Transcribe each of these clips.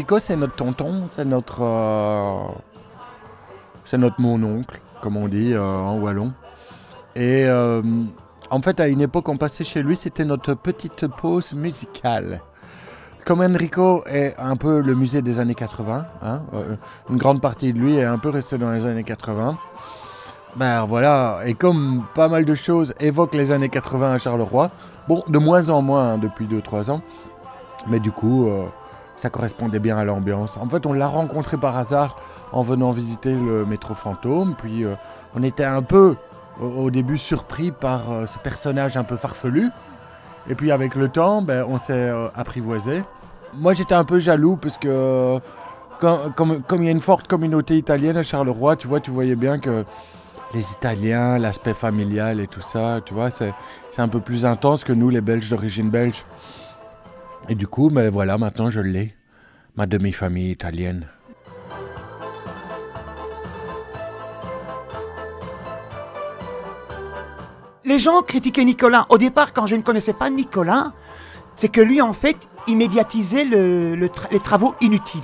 Enrico, c'est notre tonton, c'est notre mon-oncle, comme on dit en wallon. Et en fait, à une époque, on passait chez lui, c'était notre petite pause musicale. Comme Enrico est un peu le musée des années 80, une grande partie de lui est un peu restée dans les années 80. Ben voilà, et comme pas mal de choses évoquent les années 80 à Charleroi, bon, de moins en moins depuis 2-3 ans, mais du coup, ça correspondait bien à l'ambiance. En fait, on l'a rencontré par hasard en venant visiter le métro Fantôme, puis on était un peu au début surpris par ce personnage un peu farfelu, et puis avec le temps, ben, on s'est apprivoisé. Moi, j'étais un peu jaloux parce que comme il y a une forte communauté italienne à Charleroi, tu voyais bien que les Italiens, l'aspect familial et tout ça, tu vois, c'est un peu plus intense que nous, les Belges d'origine belge. Et du coup, ben voilà, maintenant je l'ai, ma demi-famille italienne. Les gens critiquaient Nicolas. Au départ, quand je ne connaissais pas Nicolas, c'est que lui, en fait, il médiatisait les travaux inutiles.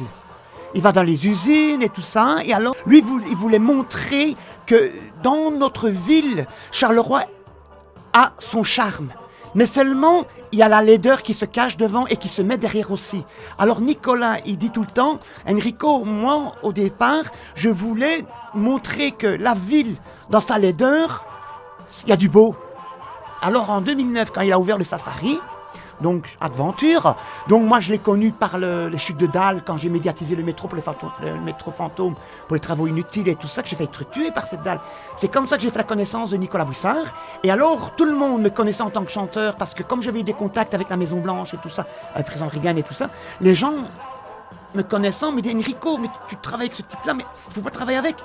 Il va dans les usines et tout ça, et alors, lui, il voulait montrer que dans notre ville, Charleroi a son charme. Mais seulement, il y a la laideur qui se cache devant et qui se met derrière aussi. Alors Nicolas, il dit tout le temps, Enrico, moi, au départ, je voulais montrer que la ville, dans sa laideur, il y a du beau. Alors en 2009, quand il a ouvert le Safari, donc Adventure, donc moi je l'ai connu par les chutes de dalles, quand j'ai médiatisé le métro le métro fantôme pour les travaux inutiles et tout ça, que j'ai fait être tué par cette dalle. C'est comme ça que j'ai fait la connaissance de Nicolas Bouissard. Et alors tout le monde me connaissait en tant que chanteur, parce que comme j'avais eu des contacts avec la Maison Blanche et tout ça, avec le président Reagan et tout ça, les gens me connaissant me disaient Enrico, mais tu travailles avec ce type-là, mais il ne faut pas travailler avec.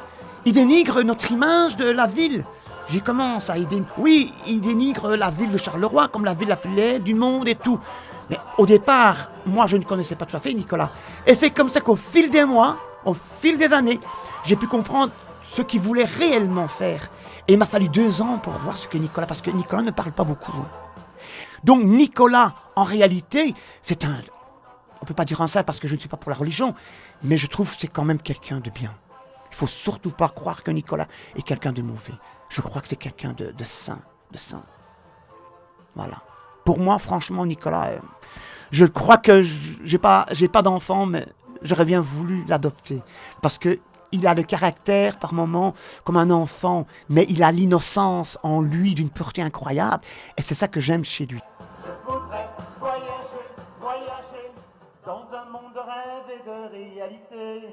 Il dénigre notre image de la ville. J'ai commencé à oui, il dénigre la ville de Charleroi comme la ville la plus laide du monde et tout. Mais au départ, moi je ne connaissais pas tout à fait Nicolas. Et c'est comme ça qu'au fil des mois, au fil des années, j'ai pu comprendre ce qu'il voulait réellement faire. Et il m'a fallu 2 ans pour voir ce que Nicolas, parce que Nicolas ne parle pas beaucoup. Donc Nicolas, en réalité, c'est un... On ne peut pas dire un saint parce que je ne suis pas pour la religion, mais je trouve que c'est quand même quelqu'un de bien. Il ne faut surtout pas croire que Nicolas est quelqu'un de mauvais. Je crois que c'est quelqu'un de saint, de saint. Voilà. Pour moi, franchement, Nicolas, je crois que j'ai pas d'enfant, mais j'aurais bien voulu l'adopter. Parce qu'il a le caractère, par moments, comme un enfant, mais il a l'innocence en lui d'une pureté incroyable. Et c'est ça que j'aime chez lui. Je voudrais voyager dans un monde de rêve et de réalité.